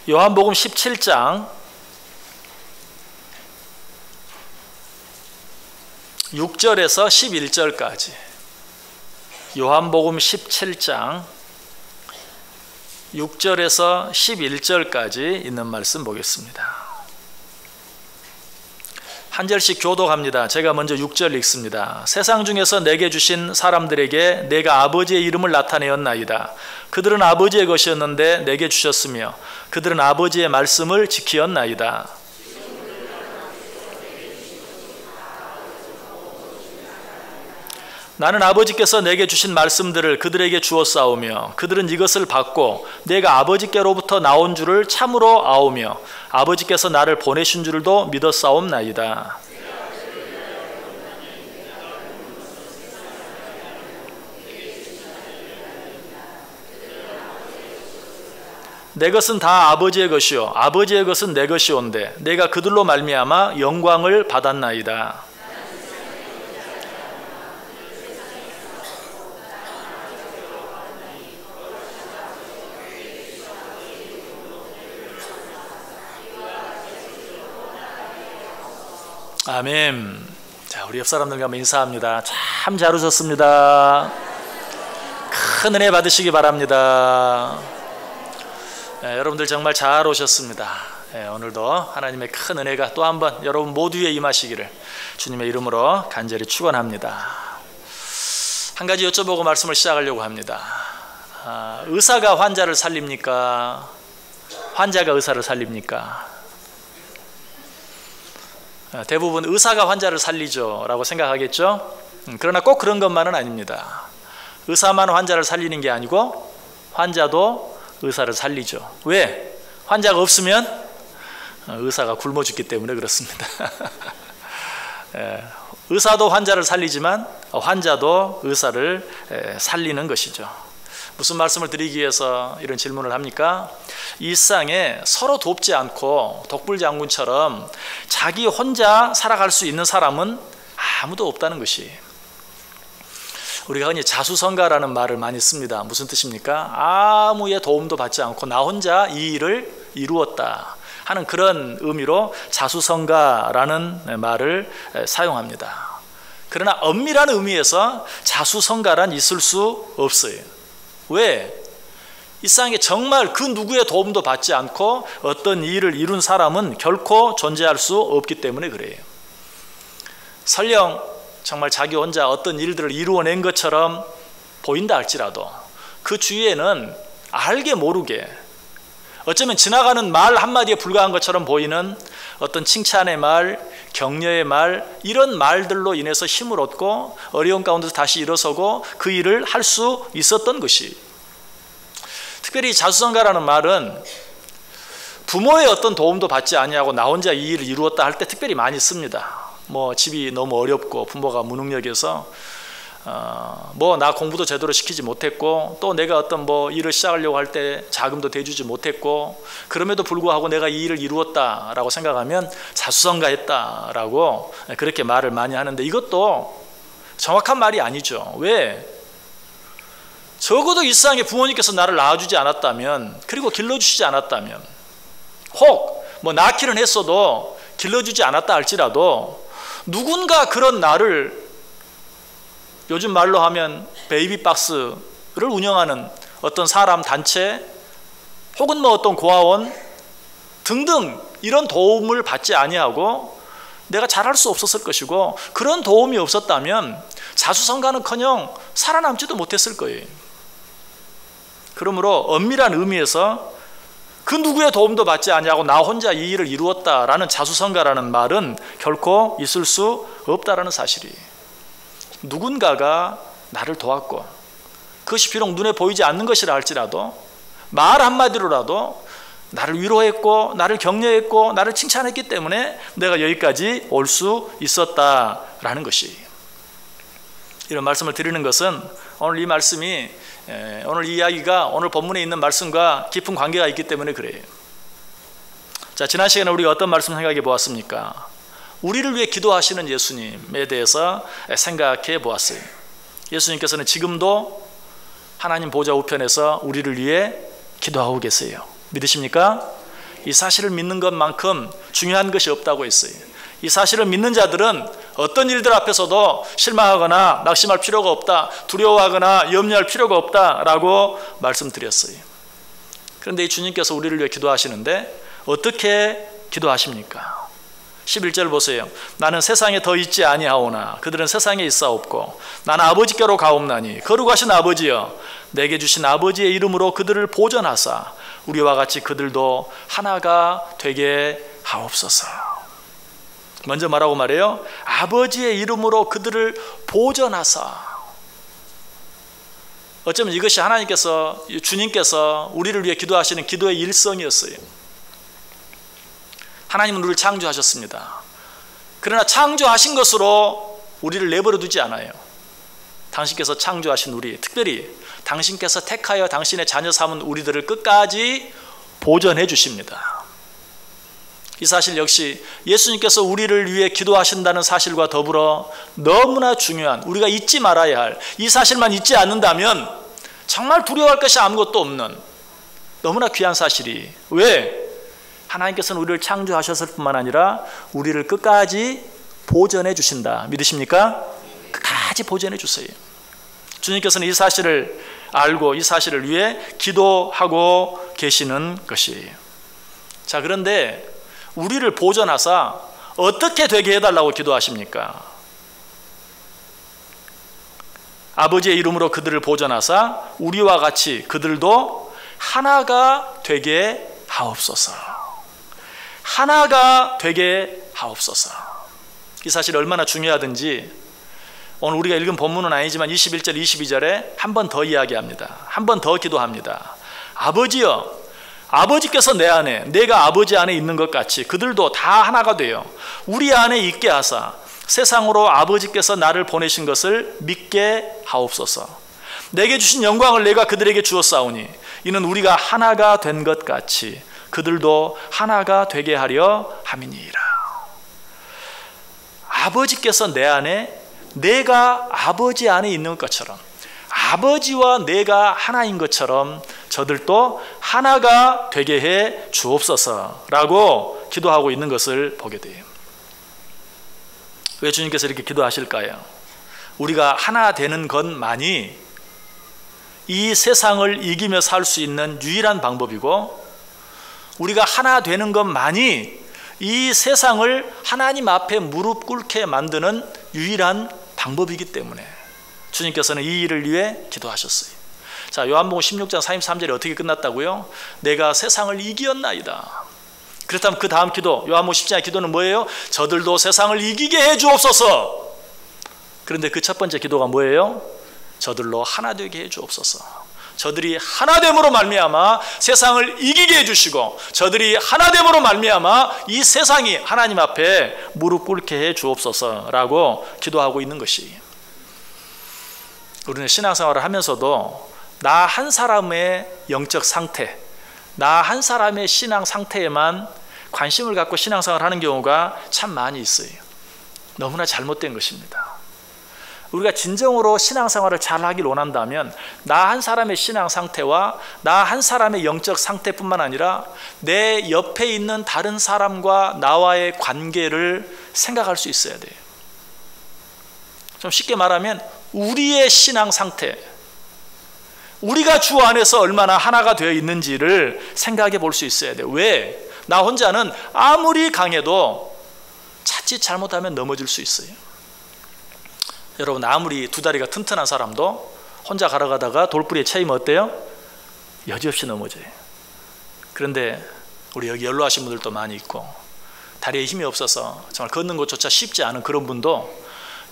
요한복음 17장 6절에서 11절까지 요한복음 17장 6절에서 11절까지 있는 말씀 보겠습니다. 한 절씩 교독합니다. 제가 먼저 6절 읽습니다. 세상 중에서 내게 주신 사람들에게 내가 아버지의 이름을 나타내었나이다. 그들은 아버지의 것이었는데 내게 주셨으며 그들은 아버지의 말씀을 지키었나이다. 나는 아버지께서 내게 주신 말씀들을 그들에게 주었사오며 그들은 이것을 받고 내가 아버지께로부터 나온 줄을 참으로 아오며 아버지께서 나를 보내신 줄도 믿었사옵나이다. 내 것은 다 아버지의 것이요 아버지의 것은 내 것이온데 내가 그들로 말미암아 영광을 받았나이다. 아멘. 자, 우리 옆 사람들과 한번 인사합니다. 참 잘 오셨습니다. 큰 은혜 받으시기 바랍니다. 네, 여러분들 정말 잘 오셨습니다. 네, 오늘도 하나님의 큰 은혜가 또 한번 여러분 모두에 임하시기를 주님의 이름으로 간절히 축원합니다. 한 가지 여쭤보고 말씀을 시작하려고 합니다. 의사가 환자를 살립니까? 환자가 의사를 살립니까? 대부분 의사가 환자를 살리죠 라고 생각하겠죠. 그러나 꼭 그런 것만은 아닙니다. 의사만 환자를 살리는 게 아니고 환자도 의사를 살리죠. 왜? 환자가 없으면 의사가 굶어 죽기 때문에 그렇습니다. 의사도 환자를 살리지만 환자도 의사를 살리는 것이죠. 무슨 말씀을 드리기 위해서 이런 질문을 합니까? 이 세상에 서로 돕지 않고 독불장군처럼 자기 혼자 살아갈 수 있는 사람은 아무도 없다는 것이, 우리가 흔히 자수성가라는 말을 많이 씁니다. 무슨 뜻입니까? 아무의 도움도 받지 않고 나 혼자 이 일을 이루었다 하는 그런 의미로 자수성가라는 말을 사용합니다. 그러나 엄밀한 의미에서 자수성가란 있을 수 없어요. 왜? 이 세상에 정말 그 누구의 도움도 받지 않고 어떤 일을 이룬 사람은 결코 존재할 수 없기 때문에 그래요. 설령 정말 자기 혼자 어떤 일들을 이루어낸 것처럼 보인다 할지라도 그 주위에는 알게 모르게 어쩌면 지나가는 말 한마디에 불과한 것처럼 보이는 어떤 칭찬의 말, 격려의 말, 이런 말들로 인해서 힘을 얻고 어려운 가운데서 다시 일어서고 그 일을 할 수 있었던 것이, 특별히 자수성가라는 말은 부모의 어떤 도움도 받지 아니하고 나 혼자 이 일을 이루었다 할 때 특별히 많이 씁니다. 뭐 집이 너무 어렵고 부모가 무능력해서 뭐 나 공부도 제대로 시키지 못했고 또 내가 어떤 뭐 일을 시작하려고 할 때 자금도 대주지 못했고 그럼에도 불구하고 내가 이 일을 이루었다라고 생각하면 자수성가했다라고 그렇게 말을 많이 하는데, 이것도 정확한 말이 아니죠. 왜? 적어도 이 세상에 부모님께서 나를 낳아주지 않았다면, 그리고 길러주시지 않았다면, 혹 뭐 낳기는 했어도 길러주지 않았다 할지라도 누군가 그런 나를, 요즘 말로 하면 베이비박스를 운영하는 어떤 사람, 단체 혹은 뭐 어떤 고아원 등등 이런 도움을 받지 아니하고 내가 잘할 수 없었을 것이고, 그런 도움이 없었다면 자수성가는커녕 살아남지도 못했을 거예요. 그러므로 엄밀한 의미에서 그 누구의 도움도 받지 아니하고 나 혼자 이 일을 이루었다라는 자수성가라는 말은 결코 있을 수 없다라는 사실이, 누군가가 나를 도왔고 그것이 비록 눈에 보이지 않는 것이라 할지라도 말 한마디로라도 나를 위로했고 나를 격려했고 나를 칭찬했기 때문에 내가 여기까지 올 수 있었다라는 것이, 이런 말씀을 드리는 것은 오늘 이 말씀이, 오늘 이 이야기가 오늘 본문에 있는 말씀과 깊은 관계가 있기 때문에 그래요. 자, 지난 시간에 우리가 어떤 말씀 생각해 보았습니까? 우리를 위해 기도하시는 예수님에 대해서 생각해 보았어요. 예수님께서는 지금도 하나님 보좌 우편에서 우리를 위해 기도하고 계세요. 믿으십니까? 이 사실을 믿는 것만큼 중요한 것이 없다고 했어요. 이 사실을 믿는 자들은 어떤 일들 앞에서도 실망하거나 낙심할 필요가 없다, 두려워하거나 염려할 필요가 없다라고 말씀드렸어요. 그런데 이 주님께서 우리를 위해 기도하시는데 어떻게 기도하십니까? 11절 보세요. 나는 세상에 더 있지 아니하오나 그들은 세상에 있사옵고 나는 아버지께로 가옵나니 거룩하신 아버지여 내게 주신 아버지의 이름으로 그들을 보전하사 우리와 같이 그들도 하나가 되게 하옵소서. 먼저 뭐라고 말해요? 아버지의 이름으로 그들을 보전하사. 어쩌면 이것이 하나님께서, 주님께서 우리를 위해 기도하시는 기도의 일성이었어요. 하나님은 우리를 창조하셨습니다. 그러나 창조하신 것으로 우리를 내버려 두지 않아요. 당신께서 창조하신 우리, 특별히 당신께서 택하여 당신의 자녀 삼은 우리들을 끝까지 보전해 주십니다. 이 사실 역시 예수님께서 우리를 위해 기도하신다는 사실과 더불어 너무나 중요한, 우리가 잊지 말아야 할, 이 사실만 잊지 않는다면 정말 두려워할 것이 아무것도 없는 너무나 귀한 사실이, 왜? 하나님께서는 우리를 창조하셨을 뿐만 아니라 우리를 끝까지 보전해 주신다. 믿으십니까? 끝까지 보전해 주세요. 주님께서는 이 사실을 알고 이 사실을 위해 기도하고 계시는 것이에요. 자, 그런데 우리를 보전하사 어떻게 되게 해달라고 기도하십니까? 아버지의 이름으로 그들을 보전하사 우리와 같이 그들도 하나가 되게 하옵소서. 하나가 되게 하옵소서. 이 사실이 얼마나 중요하든지 오늘 우리가 읽은 본문은 아니지만 21절 22절에 한 번 더 이야기합니다. 한 번 더 기도합니다. 아버지여, 아버지께서 내 안에, 내가 아버지 안에 있는 것 같이 그들도 다 하나가 되어 우리 안에 있게 하사 세상으로 아버지께서 나를 보내신 것을 믿게 하옵소서. 내게 주신 영광을 내가 그들에게 주었사오니 이는 우리가 하나가 된 것 같이 그들도 하나가 되게 하려 함이니이다. 아버지께서 내 안에, 내가 아버지 안에 있는 것처럼, 아버지와 내가 하나인 것처럼 저들도 하나가 되게 해 주옵소서라고 기도하고 있는 것을 보게 돼요. 왜 주님께서 이렇게 기도하실까요? 우리가 하나 되는 것만이 이 세상을 이기며 살 수 있는 유일한 방법이고, 우리가 하나 되는 것만이 이 세상을 하나님 앞에 무릎 꿇게 만드는 유일한 방법이기 때문에 주님께서는 이 일을 위해 기도하셨어요. 자, 요한복음 16장 33절에 어떻게 끝났다고요? 내가 세상을 이기었나이다. 그렇다면 그 다음 기도, 요한복음 10장의 기도는 뭐예요? 저들도 세상을 이기게 해 주옵소서. 그런데 그 첫 번째 기도가 뭐예요? 저들로 하나 되게 해 주옵소서. 저들이 하나됨으로 말미암아 세상을 이기게 해주시고, 저들이 하나됨으로 말미암아 이 세상이 하나님 앞에 무릎 꿇게 해 주옵소서라고 기도하고 있는 것이, 우리는 신앙생활을 하면서도 나 한 사람의 영적 상태, 나 한 사람의 신앙 상태에만 관심을 갖고 신앙생활을 하는 경우가 참 많이 있어요. 너무나 잘못된 것입니다. 우리가 진정으로 신앙생활을 잘하길 원한다면 나 한 사람의 신앙 상태와 나 한 사람의 영적 상태뿐만 아니라 내 옆에 있는 다른 사람과 나와의 관계를 생각할 수 있어야 돼요. 좀 쉽게 말하면 우리의 신앙 상태, 우리가 주 안에서 얼마나 하나가 되어 있는지를 생각해 볼 수 있어야 돼요. 왜? 나 혼자는 아무리 강해도 자칫 잘못하면 넘어질 수 있어요. 여러분, 아무리 두 다리가 튼튼한 사람도 혼자 걸어가다가 돌부리에 차이면 어때요? 여지없이 넘어져요. 그런데 우리 여기 연로하신 분들도 많이 있고 다리에 힘이 없어서 정말 걷는 것조차 쉽지 않은 그런 분도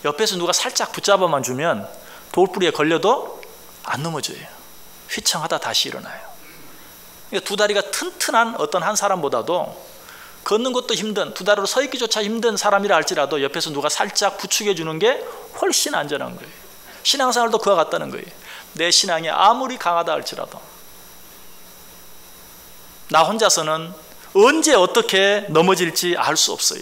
옆에서 누가 살짝 붙잡아만 주면 돌부리에 걸려도 안 넘어져요. 휘청하다 다시 일어나요. 그러니까 두 다리가 튼튼한 어떤 한 사람보다도 걷는 것도 힘든, 두 다리로 서 있기조차 힘든 사람이라 할지라도 옆에서 누가 살짝 부축해 주는 게 훨씬 안전한 거예요. 신앙생활도 그와 같다는 거예요. 내 신앙이 아무리 강하다 할지라도 나 혼자서는 언제 어떻게 넘어질지 알 수 없어요.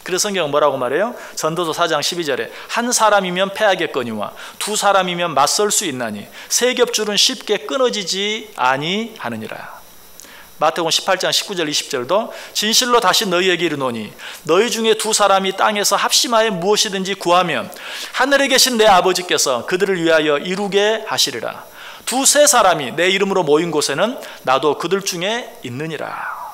그래서 성경은 뭐라고 말해요? 전도서 4장 12절에 한 사람이면 패하겠거니와 두 사람이면 맞설 수 있나니 세 겹줄은 쉽게 끊어지지 아니하느니라. 마태복음 18장 19절 20절도 진실로 다시 너희에게 이르노니 너희 중에 두 사람이 땅에서 합심하여 무엇이든지 구하면 하늘에 계신 내 아버지께서 그들을 위하여 이루게 하시리라. 두세 사람이 내 이름으로 모인 곳에는 나도 그들 중에 있느니라.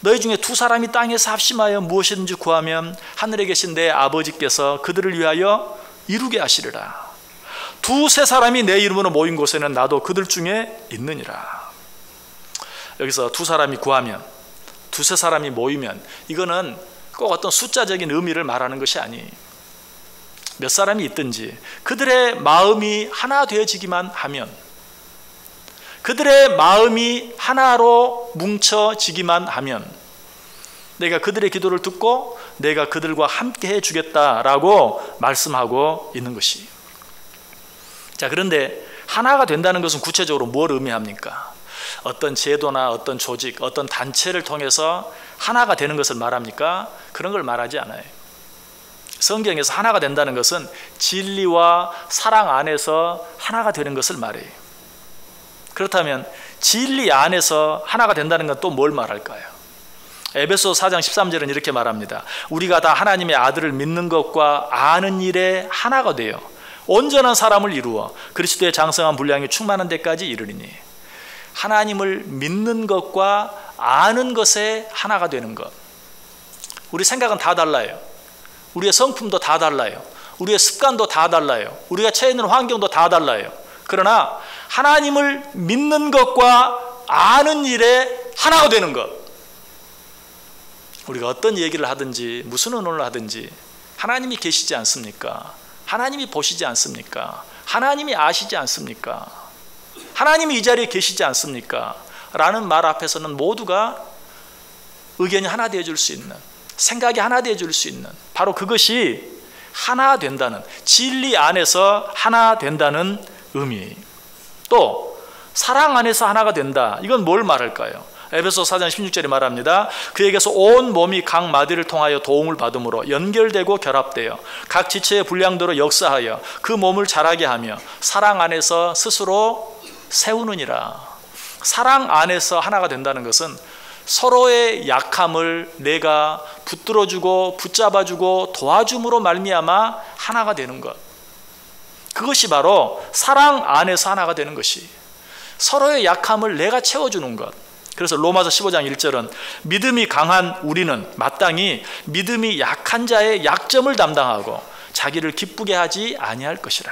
너희 중에 두 사람이 땅에서 합심하여 무엇이든지 구하면 하늘에 계신 내 아버지께서 그들을 위하여 이루게 하시리라. 두세 사람이 내 이름으로 모인 곳에는 나도 그들 중에 있느니라. 여기서 두 사람이 구하면, 두세 사람이 모이면, 이거는 꼭 어떤 숫자적인 의미를 말하는 것이 아니에요. 몇 사람이 있든지 그들의 마음이 하나 되어지기만 하면, 그들의 마음이 하나로 뭉쳐지기만 하면 내가 그들의 기도를 듣고 내가 그들과 함께 해주겠다라고 말씀하고 있는 것이. 자, 그런데 하나가 된다는 것은 구체적으로 뭘 의미합니까? 어떤 제도나 어떤 조직, 어떤 단체를 통해서 하나가 되는 것을 말합니까? 그런 걸 말하지 않아요. 성경에서 하나가 된다는 것은 진리와 사랑 안에서 하나가 되는 것을 말해요. 그렇다면 진리 안에서 하나가 된다는 건 또 뭘 말할까요? 에베소서 4장 13절은 이렇게 말합니다. 우리가 다 하나님의 아들을 믿는 것과 아는 일에 하나가 되어 온전한 사람을 이루어 그리스도의 장성한 분량이 충만한 데까지 이르리니. 하나님을 믿는 것과 아는 것에 하나가 되는 것. 우리 생각은 다 달라요. 우리의 성품도 다 달라요. 우리의 습관도 다 달라요. 우리가 처해 있는 환경도 다 달라요. 그러나 하나님을 믿는 것과 아는 일에 하나가 되는 것. 우리가 어떤 얘기를 하든지 무슨 의논을 하든지 하나님이 계시지 않습니까? 하나님이 보시지 않습니까? 하나님이 아시지 않습니까? 하나님이 이 자리에 계시지 않습니까? 라는 말 앞에서는 모두가 의견이 하나 되어줄 수 있는, 생각이 하나 되어줄 수 있는, 바로 그것이 하나 된다는, 진리 안에서 하나 된다는 의미. 또 사랑 안에서 하나가 된다. 이건 뭘 말할까요? 에베소서 4장 16절에 말합니다. 그에게서 온 몸이 각 마디를 통하여 도움을 받음으로 연결되고 결합되어 각 지체의 분량대로 역사하여 그 몸을 자라게 하며 사랑 안에서 스스로 세우느니라. 사랑 안에서 하나가 된다는 것은 서로의 약함을 내가 붙들어주고 붙잡아주고 도와줌으로 말미암아 하나가 되는 것. 그것이 바로 사랑 안에서 하나가 되는 것이, 서로의 약함을 내가 채워주는 것. 그래서 로마서 15장 1절은 믿음이 강한 우리는 마땅히 믿음이 약한 자의 약점을 담당하고 자기를 기쁘게 하지 아니할 것이라.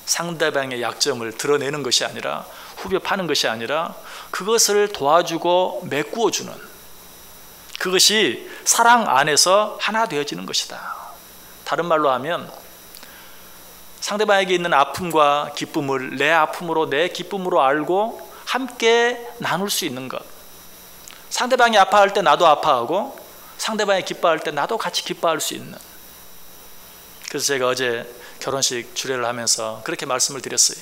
상대방의 약점을 드러내는 것이 아니라, 후벼 파는 것이 아니라 그것을 도와주고 메꾸어주는, 그것이 사랑 안에서 하나 되어지는 것이다. 다른 말로 하면 상대방에게 있는 아픔과 기쁨을 내 아픔으로 내 기쁨으로 알고 함께 나눌 수 있는 것. 상대방이 아파할 때 나도 아파하고 상대방이 기뻐할 때 나도 같이 기뻐할 수 있는. 그래서 제가 어제 결혼식 주례를 하면서 그렇게 말씀을 드렸어요.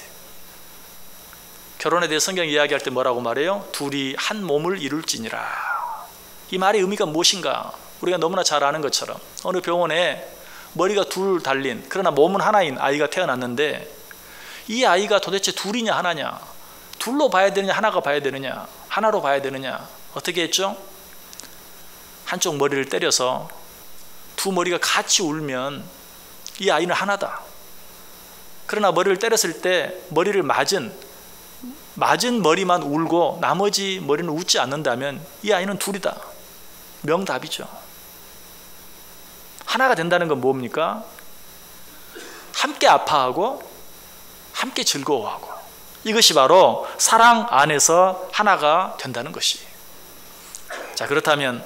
결혼에 대해 성경 이야기할 때 뭐라고 말해요? 둘이 한 몸을 이룰지니라. 이 말의 의미가 무엇인가? 우리가 너무나 잘 아는 것처럼 어느 병원에 머리가 둘 달린, 그러나 몸은 하나인 아이가 태어났는데 이 아이가 도대체 둘이냐 하나냐, 둘로 봐야 되느냐 하나가 봐야 되느냐, 하나로 봐야 되느냐. 어떻게 했죠? 한쪽 머리를 때려서 두 머리가 같이 울면 이 아이는 하나다. 그러나 머리를 때렸을 때 머리를 맞은 머리만 울고 나머지 머리는 웃지 않는다면 이 아이는 둘이다. 명답이죠. 하나가 된다는 건 뭡니까? 함께 아파하고 함께 즐거워하고, 이것이 바로 사랑 안에서 하나가 된다는 것이. 자, 그렇다면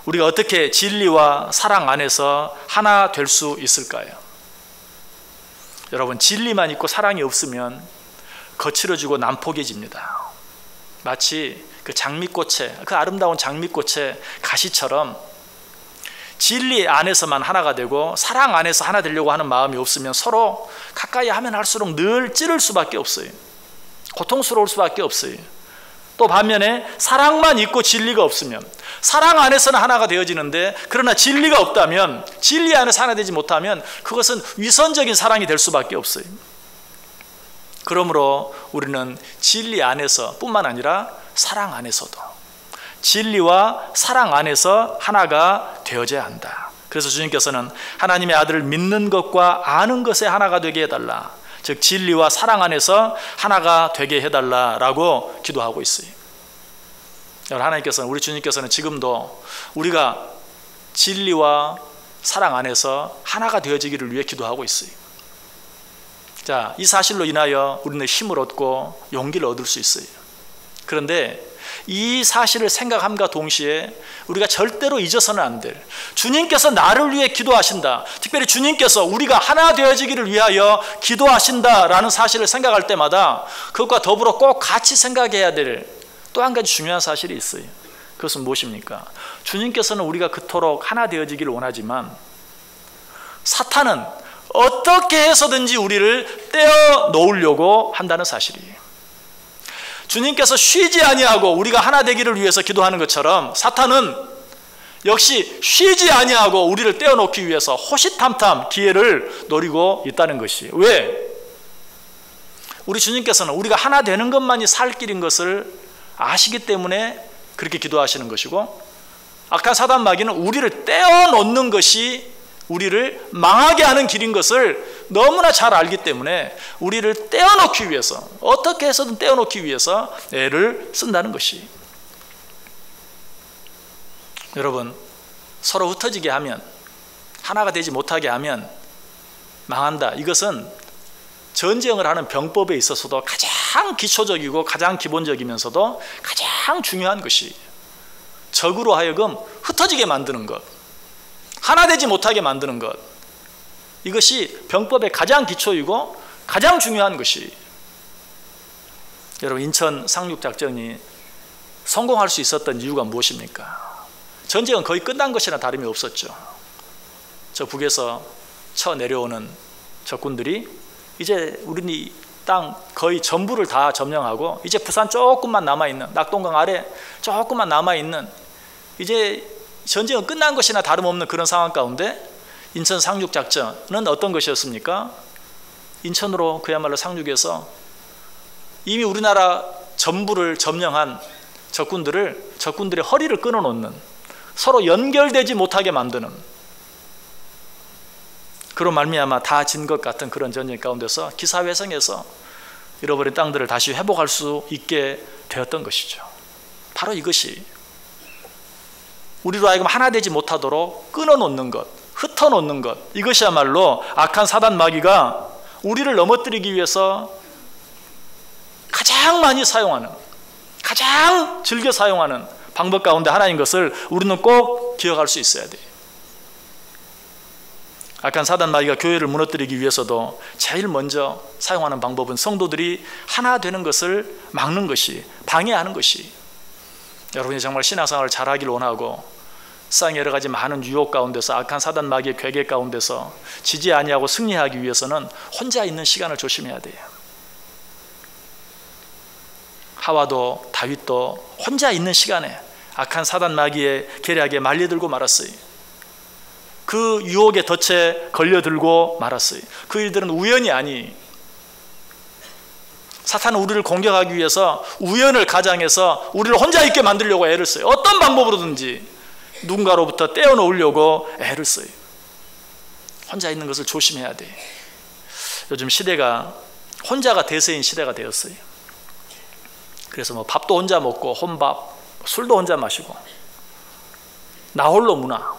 우리가 어떻게 진리와 사랑 안에서 하나 될 수 있을까요? 여러분, 진리만 있고 사랑이 없으면 거칠어지고 난폭해집니다. 마치 그 장미꽃의, 그 아름다운 장미꽃의 가시처럼 진리 안에서만 하나가 되고 사랑 안에서 하나 되려고 하는 마음이 없으면 서로 가까이 하면 할수록 늘 찌를 수밖에 없어요. 고통스러울 수밖에 없어요. 또 반면에 사랑만 있고 진리가 없으면, 사랑 안에서는 하나가 되어지는데 그러나 진리가 없다면, 진리 안에서 하나 되지 못하면 그것은 위선적인 사랑이 될 수밖에 없어요. 그러므로 우리는 진리 안에서 뿐만 아니라 사랑 안에서도, 진리와 사랑 안에서 하나가 되어져야 한다. 그래서 주님께서는 하나님의 아들을 믿는 것과 아는 것에 하나가 되게 해달라, 즉 진리와 사랑 안에서 하나가 되게 해달라라고 기도하고 있어요. 하나님께서는, 우리 주님께서는 지금도 우리가 진리와 사랑 안에서 하나가 되어지기를 위해 기도하고 있어요. 자, 이 사실로 인하여 우리는 힘을 얻고 용기를 얻을 수 있어요. 그런데 이 사실을 생각함과 동시에 우리가 절대로 잊어서는 안 될, 주님께서 나를 위해 기도하신다, 특별히 주님께서 우리가 하나 되어지기를 위하여 기도하신다라는 사실을 생각할 때마다 그것과 더불어 꼭 같이 생각해야 될 또 한 가지 중요한 사실이 있어요. 그것은 무엇입니까? 주님께서는 우리가 그토록 하나 되어지기를 원하지만 사탄은 어떻게 해서든지 우리를 떼어 놓으려고 한다는 사실이에요. 주님께서 쉬지 아니하고 우리가 하나 되기를 위해서 기도하는 것처럼 사탄은 역시 쉬지 아니하고 우리를 떼어놓기 위해서 호시탐탐 기회를 노리고 있다는 것이, 왜? 우리 주님께서는 우리가 하나 되는 것만이 살 길인 것을 아시기 때문에 그렇게 기도하시는 것이고, 악한 사단 마귀는 우리를 떼어놓는 것이 우리를 망하게 하는 길인 것을 너무나 잘 알기 때문에 우리를 떼어놓기 위해서, 어떻게 해서든 떼어놓기 위해서 애를 쓴다는 것이. 여러분, 서로 흩어지게 하면, 하나가 되지 못하게 하면 망한다. 이것은 전쟁을 하는 병법에 있어서도 가장 기초적이고 가장 기본적이면서도 가장 중요한 것이, 적으로 하여금 흩어지게 만드는 것, 하나 되지 못하게 만드는 것, 이것이 병법의 가장 기초이고 가장 중요한 것이. 여러분, 인천 상륙작전이 성공할 수 있었던 이유가 무엇입니까? 전쟁은 거의 끝난 것이나 다름이 없었죠. 저 북에서 쳐 내려오는 적군들이 이제 우리 땅 거의 전부를 다 점령하고 이제 부산 조금만 남아있는, 낙동강 아래 조금만 남아있는, 이제 전쟁은 끝난 것이나 다름없는 그런 상황 가운데 인천 상륙작전은 어떤 것이었습니까? 인천으로 그야말로 상륙해서 이미 우리나라 전부를 점령한 적군들의 허리를 끊어놓는, 서로 연결되지 못하게 만드는, 그로 말미암아 다 진 것 같은 그런 전쟁 가운데서 기사회생해서 잃어버린 땅들을 다시 회복할 수 있게 되었던 것이죠. 바로 이것이 우리로 하여금 하나 되지 못하도록 끊어놓는 것, 흩어놓는 것, 이것이야말로 악한 사단 마귀가 우리를 넘어뜨리기 위해서 가장 많이 사용하는, 가장 즐겨 사용하는 방법 가운데 하나인 것을 우리는 꼭 기억할 수 있어야 돼요. 악한 사단 마귀가 교회를 무너뜨리기 위해서도 제일 먼저 사용하는 방법은 성도들이 하나 되는 것을 막는 것이, 방해하는 것이. 여러분이 정말 신앙생활을 잘하길 원하고 세상의 여러 가지 많은 유혹 가운데서, 악한 사단 마귀의 괴계 가운데서 지지 아니하고 승리하기 위해서는 혼자 있는 시간을 조심해야 돼요. 하와도 다윗도 혼자 있는 시간에 악한 사단 마귀의 계략에 말려들고 말았어요. 그 유혹의 덫에 걸려들고 말았어요. 그 일들은 우연이 아니, 사탄은 우리를 공격하기 위해서 우연을 가장해서 우리를 혼자 있게 만들려고 애를 써요. 어떤 방법으로든지 누군가로부터 떼어놓으려고 애를 써요. 혼자 있는 것을 조심해야 돼. 요즘 시대가 혼자가 대세인 시대가 되었어요. 그래서 뭐 밥도 혼자 먹고 혼밥, 술도 혼자 마시고, 나홀로 문화,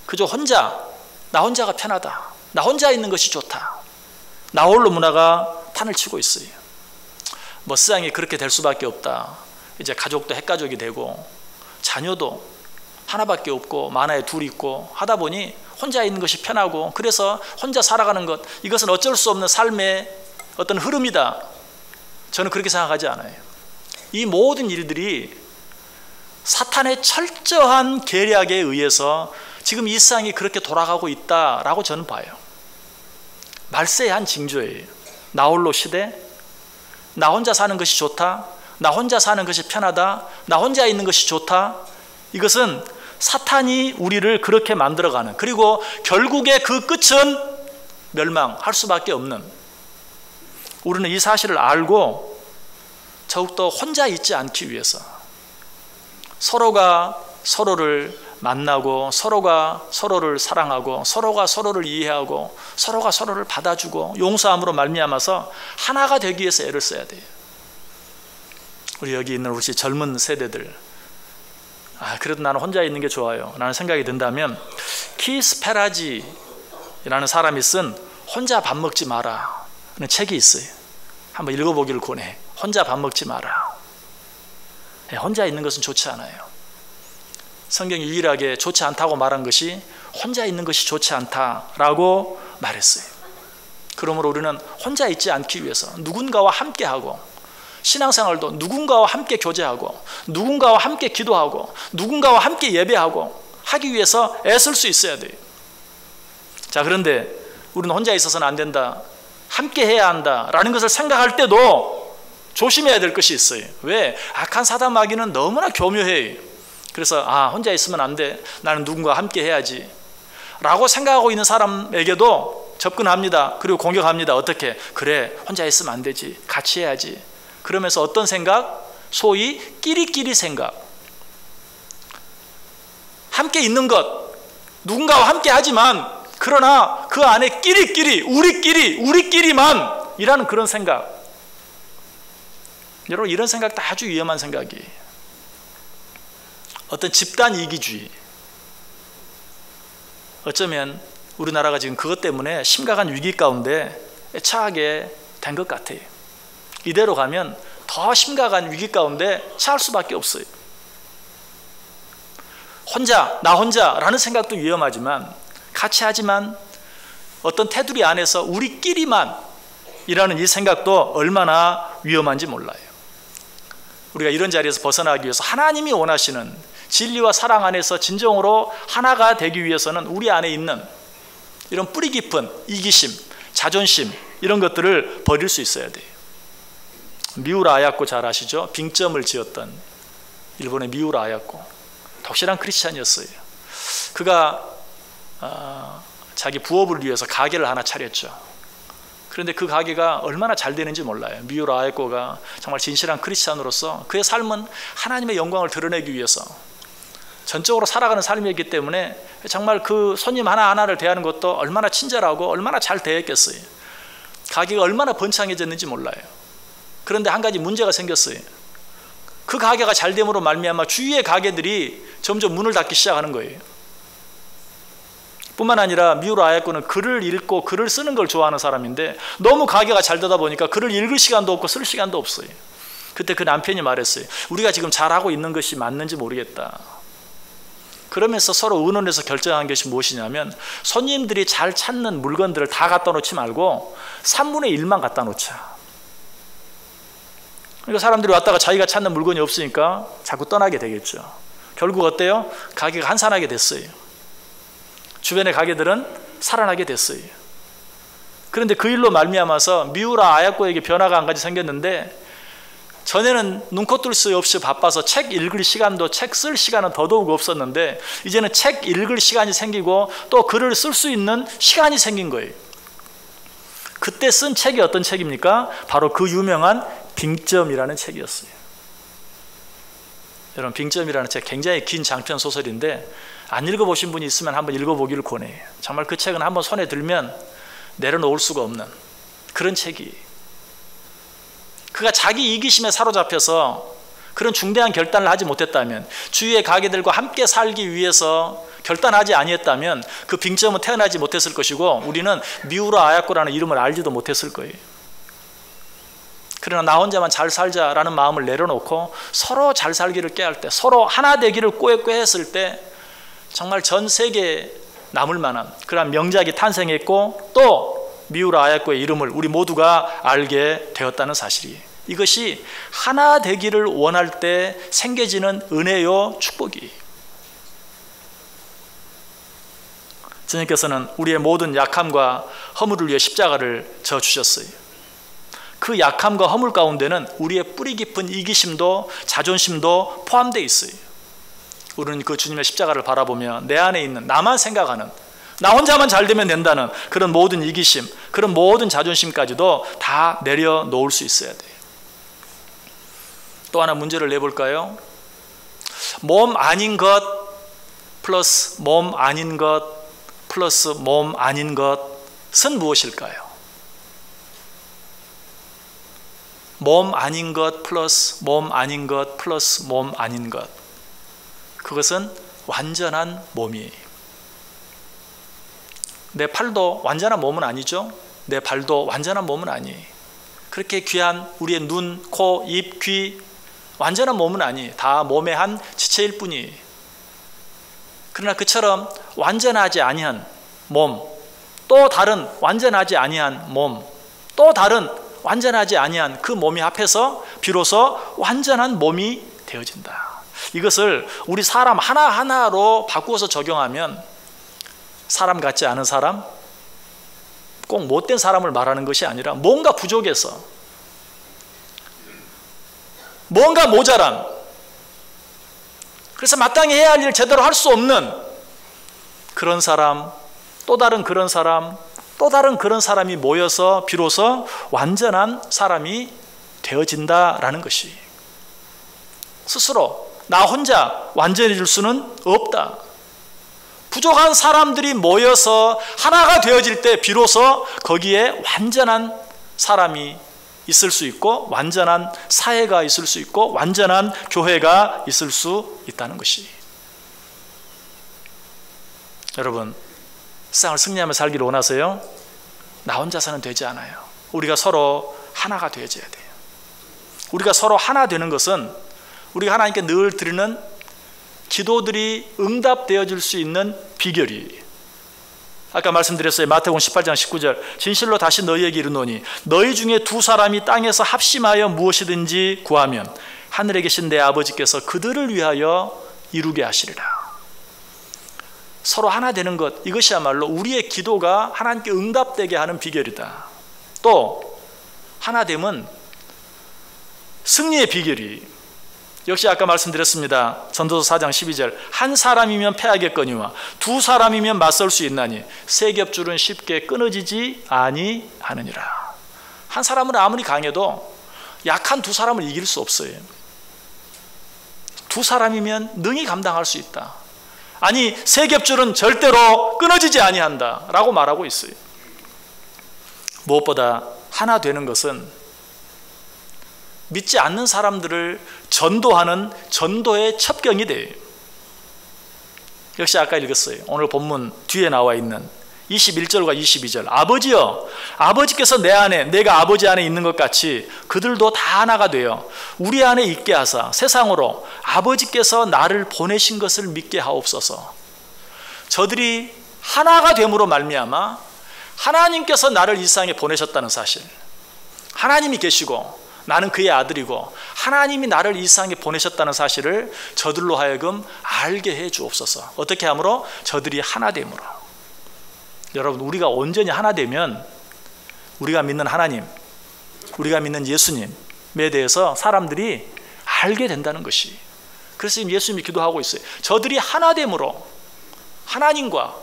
그저 혼자, 나 혼자가 편하다, 나 혼자 있는 것이 좋다, 나홀로 문화가 판을 치고 있어요. 뭐 세상이 그렇게 될 수밖에 없다. 이제 가족도 핵가족이 되고 자녀도 하나밖에 없고 만화에 둘 있고 하다 보니 혼자 있는 것이 편하고, 그래서 혼자 살아가는 것, 이것은 어쩔 수 없는 삶의 어떤 흐름이다. 저는 그렇게 생각하지 않아요. 이 모든 일들이 사탄의 철저한 계략에 의해서 지금 이 세상이 그렇게 돌아가고 있다라고 저는 봐요. 말세의 한 징조예요. 나홀로 시대, 나 혼자 사는 것이 좋다, 나 혼자 사는 것이 편하다, 나 혼자 있는 것이 좋다, 이것은 사탄이 우리를 그렇게 만들어가는, 그리고 결국에 그 끝은 멸망할 수밖에 없는, 우리는 이 사실을 알고 더욱더 혼자 있지 않기 위해서 서로가 서로를 만나고, 서로가 서로를 사랑하고, 서로가 서로를 이해하고, 서로가 서로를 받아주고 용서함으로 말미암아서 하나가 되기 위해서 애를 써야 돼요. 우리 여기 있는 혹시 젊은 세대들, 그래도 나는 혼자 있는 게 좋아요 라는 생각이 든다면, 키스 페라지라는 사람이 쓴 혼자 밥 먹지 마라 는 책이 있어요. 한번 읽어보기를 권해. 혼자 밥 먹지 마라. 혼자 있는 것은 좋지 않아요. 성경이 유일하게 좋지 않다고 말한 것이 혼자 있는 것이 좋지 않다라고 말했어요. 그러므로 우리는 혼자 있지 않기 위해서 누군가와 함께하고, 신앙생활도 누군가와 함께 교제하고, 누군가와 함께 기도하고, 누군가와 함께 예배하고 하기 위해서 애쓸 수 있어야 돼요. 자, 그런데 우리는 혼자 있어서는 안 된다, 함께 해야 한다라는 것을 생각할 때도 조심해야 될 것이 있어요. 왜? 악한 사단 마귀는 너무나 교묘해요. 그래서 혼자 있으면 안 돼, 나는 누군가와 함께 해야지 라고 생각하고 있는 사람에게도 접근합니다. 그리고 공격합니다. 어떻게? 그래, 혼자 있으면 안 되지, 같이 해야지. 그러면서 어떤 생각? 소위 끼리끼리 생각. 함께 있는 것, 누군가와 함께 하지만 그러나 그 안에 끼리끼리, 우리끼리만 이라는 그런 생각. 여러분, 이런 생각도 아주 위험한 생각이에요. 어떤 집단 이기주의. 어쩌면 우리나라가 지금 그것 때문에 심각한 위기 가운데 처하게 된 것 같아요. 이대로 가면 더 심각한 위기 가운데 처할 수밖에 없어요. 나 혼자라는 생각도 위험하지만, 같이 하지만 어떤 테두리 안에서 우리끼리만 이라는 이 생각도 얼마나 위험한지 몰라요. 우리가 이런 자리에서 벗어나기 위해서 하나님이 원하시는 진리와 사랑 안에서 진정으로 하나가 되기 위해서는 우리 안에 있는 이런 뿌리 깊은 이기심, 자존심, 이런 것들을 버릴 수 있어야 돼요. 미우라 아야코 잘 아시죠? 빙점을 지었던 일본의 미우라 아야코, 독실한 크리스찬이었어요. 그가 자기 부업을 위해서 가게를 하나 차렸죠. 그런데 그 가게가 얼마나 잘 되는지 몰라요. 미우라 아야코가 정말 진실한 크리스찬으로서 그의 삶은 하나님의 영광을 드러내기 위해서 전적으로 살아가는 삶이었기 때문에 정말 그 손님 하나하나를 대하는 것도 얼마나 친절하고 얼마나 잘 대했겠어요. 가게가 얼마나 번창해졌는지 몰라요. 그런데 한 가지 문제가 생겼어요. 그 가게가 잘 됨으로 말미암아 주위의 가게들이 점점 문을 닫기 시작하는 거예요. 뿐만 아니라 미우라 아야코는 글을 읽고 글을 쓰는 걸 좋아하는 사람인데, 너무 가게가 잘 되다 보니까 글을 읽을 시간도 없고 쓸 시간도 없어요. 그때 그 남편이 말했어요. 우리가 지금 잘하고 있는 것이 맞는지 모르겠다. 그러면서 서로 의논해서 결정한 것이 무엇이냐면, 손님들이 잘 찾는 물건들을 다 갖다 놓지 말고 3분의 1만 갖다 놓자. 그러니까 사람들이 왔다가 자기가 찾는 물건이 없으니까 자꾸 떠나게 되겠죠. 결국 어때요? 가게가 한산하게 됐어요. 주변의 가게들은 살아나게 됐어요. 그런데 그 일로 말미암아서 미우라 아야코에게 변화가 한 가지 생겼는데, 전에는 눈코 뜰 수 없이 바빠서 책 읽을 시간도, 책 쓸 시간은 더더욱 없었는데, 이제는 책 읽을 시간이 생기고 또 글을 쓸 수 있는 시간이 생긴 거예요. 그때 쓴 책이 어떤 책입니까? 바로 그 유명한 빙점이라는 책이었어요. 여러분, 빙점이라는 책 굉장히 긴 장편 소설인데, 안 읽어보신 분이 있으면 한번 읽어보기를 권해요. 정말 그 책은 한번 손에 들면 내려놓을 수가 없는 그런 책이에요. 그가 자기 이기심에 사로잡혀서 그런 중대한 결단을 하지 못했다면, 주위의 가게들과 함께 살기 위해서 결단하지 아니했다면 그 빙점은 태어나지 못했을 것이고, 우리는 미우라 아야코라는 이름을 알지도 못했을 거예요. 그러나 나 혼자만 잘 살자라는 마음을 내려놓고 서로 잘 살기를 꾀할 때, 서로 하나 되기를 꾀했을 때 정말 전 세계에 남을 만한 그런 명작이 탄생했고, 또 미우라 아야코의 이름을 우리 모두가 알게 되었다는 사실이에요. 이것이 하나 되기를 원할 때 생겨지는 은혜요 축복이에요. 주님께서는 우리의 모든 약함과 허물을 위해 십자가를 져 주셨어요. 그 약함과 허물 가운데는 우리의 뿌리 깊은 이기심도 자존심도 포함되어 있어요. 우리는 그 주님의 십자가를 바라보며 내 안에 있는 나만 생각하는, 나 혼자만 잘 되면 된다는 그런 모든 이기심, 그런 모든 자존심까지도 다 내려놓을 수 있어야 돼요. 또 하나 문제를 내볼까요? 몸 아닌 것 플러스 몸 아닌 것 플러스 몸 아닌 것은 무엇일까요? 몸 아닌 것 플러스 몸 아닌 것 플러스 몸 아닌 것, 그것은 완전한 몸이에요. 내 팔도 완전한 몸은 아니죠. 내 발도 완전한 몸은 아니에요. 그렇게 귀한 우리의 눈, 코, 입, 귀 완전한 몸은 아니에요. 다 몸의 한 지체일 뿐이에요. 그러나 그처럼 완전하지 아니한 몸, 또 다른 완전하지 아니한 몸, 또 다른 완전하지 아니한 그 몸이 합해서 비로소 완전한 몸이 되어진다. 이것을 우리 사람 하나하나로 바꾸어서 적용하면 사람 같지 않은 사람, 꼭 못된 사람을 말하는 것이 아니라 뭔가 부족해서, 뭔가 모자람, 그래서 마땅히 해야 할 일을 제대로 할 수 없는 그런 사람, 또 다른 그런 사람, 또 다른 그런 사람이 모여서 비로소 완전한 사람이 되어진다라는 것이, 스스로 나 혼자 완전해질 수는 없다. 부족한 사람들이 모여서 하나가 되어질 때 비로소 거기에 완전한 사람이 있을 수 있고, 완전한 사회가 있을 수 있고, 완전한 교회가 있을 수 있다는 것이. 여러분, 세상을 승리하며 살기를 원하세요? 나 혼자서는 되지 않아요. 우리가 서로 하나가 되어져야 돼요. 우리가 서로 하나 되는 것은 우리가 하나님께 늘 드리는 기도들이 응답되어질 수 있는 비결이, 아까 말씀드렸어요. 마태복음 18장 19절, 진실로 다시 너희에게 이르노니 너희 중에 두 사람이 땅에서 합심하여 무엇이든지 구하면 하늘에 계신 내 아버지께서 그들을 위하여 이루게 하시리라. 서로 하나 되는 것, 이것이야말로 우리의 기도가 하나님께 응답되게 하는 비결이다. 또 하나됨은 승리의 비결이, 역시 아까 말씀드렸습니다. 전도서 4장 12절, 한 사람이면 패하겠거니와 두 사람이면 맞설 수 있나니 세 겹줄은 쉽게 끊어지지 아니하느니라. 한 사람은 아무리 강해도 약한 두 사람을 이길 수 없어요. 두 사람이면 능히 감당할 수 있다. 아니, 세 겹줄은 절대로 끊어지지 아니한다 라고 말하고 있어요. 무엇보다 하나 되는 것은 믿지 않는 사람들을 전도하는 전도의 첩경이 돼요. 역시 아까 읽었어요. 오늘 본문 뒤에 나와 있는 21절과 22절, 아버지여, 아버지께서 내 안에, 내가 아버지 안에 있는 것 같이 그들도 다 하나가 되어 우리 안에 있게 하사 세상으로 아버지께서 나를 보내신 것을 믿게 하옵소서. 저들이 하나가 됨으로 말미암아 하나님께서 나를 이 세상에 보내셨다는 사실, 하나님이 계시고 나는 그의 아들이고 하나님이 나를 이 세상에 보내셨다는 사실을 저들로 하여금 알게 해 주옵소서. 어떻게 함으로? 저들이 하나 됨으로. 여러분, 우리가 온전히 하나 되면 우리가 믿는 하나님, 우리가 믿는 예수님에 대해서 사람들이 알게 된다는 것이. 그래서 지금 예수님이 기도하고 있어요. 저들이 하나 됨으로 하나님과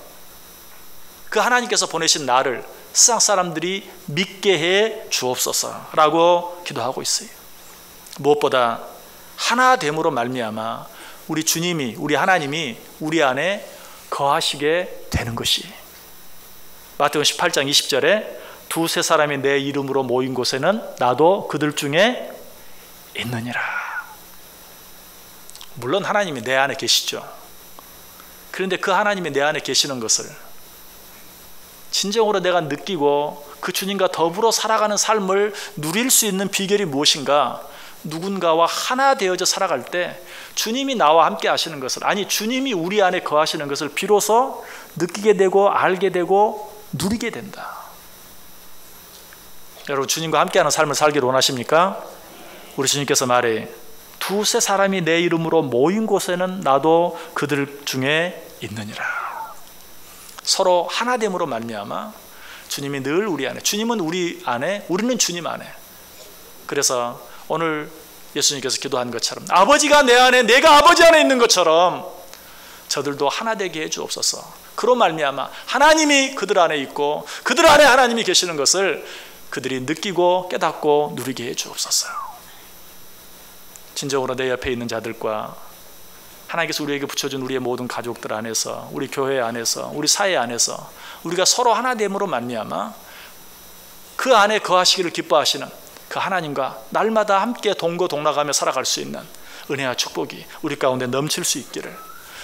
그 하나님께서 보내신 나를 세상 사람들이 믿게 해 주옵소서라고 기도하고 있어요. 무엇보다 하나됨으로 말미암아 우리 주님이, 우리 하나님이 우리 안에 거하시게 되는 것이. 마태복음 18장 20절에 두세 사람이 내 이름으로 모인 곳에는 나도 그들 중에 있느니라. 물론 하나님이 내 안에 계시죠. 그런데 그 하나님이 내 안에 계시는 것을 진정으로 내가 느끼고 그 주님과 더불어 살아가는 삶을 누릴 수 있는 비결이 무엇인가? 누군가와 하나 되어져 살아갈 때 주님이 나와 함께 하시는 것을, 아니 주님이 우리 안에 거하시는 것을 비로소 느끼게 되고 알게 되고 누리게 된다. 여러분, 주님과 함께하는 삶을 살기를 원하십니까? 우리 주님께서 말해, 두세 사람이 내 이름으로 모인 곳에는 나도 그들 중에 있느니라. 서로 하나됨으로 말미암아 주님이 늘 우리 안에, 주님은 우리 안에, 우리는 주님 안에, 그래서 오늘 예수님께서 기도한 것처럼 아버지가 내 안에 내가 아버지 안에 있는 것처럼 저들도 하나 되게 해 주옵소서. 그로 말미암아 하나님이 그들 안에 있고 그들 안에 하나님이 계시는 것을 그들이 느끼고 깨닫고 누리게 해 주옵소서. 진정으로 내 옆에 있는 자들과 하나님께서 우리에게 붙여준 우리의 모든 가족들 안에서, 우리 교회 안에서, 우리 사회 안에서 우리가 서로 하나됨으로 말미암아 그 안에 거하시기를 기뻐하시는 그 하나님과 날마다 함께 동거동락하며 살아갈 수 있는 은혜와 축복이 우리 가운데 넘칠 수 있기를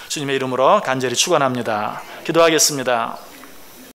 주님의 이름으로 간절히 축원합니다. 기도하겠습니다.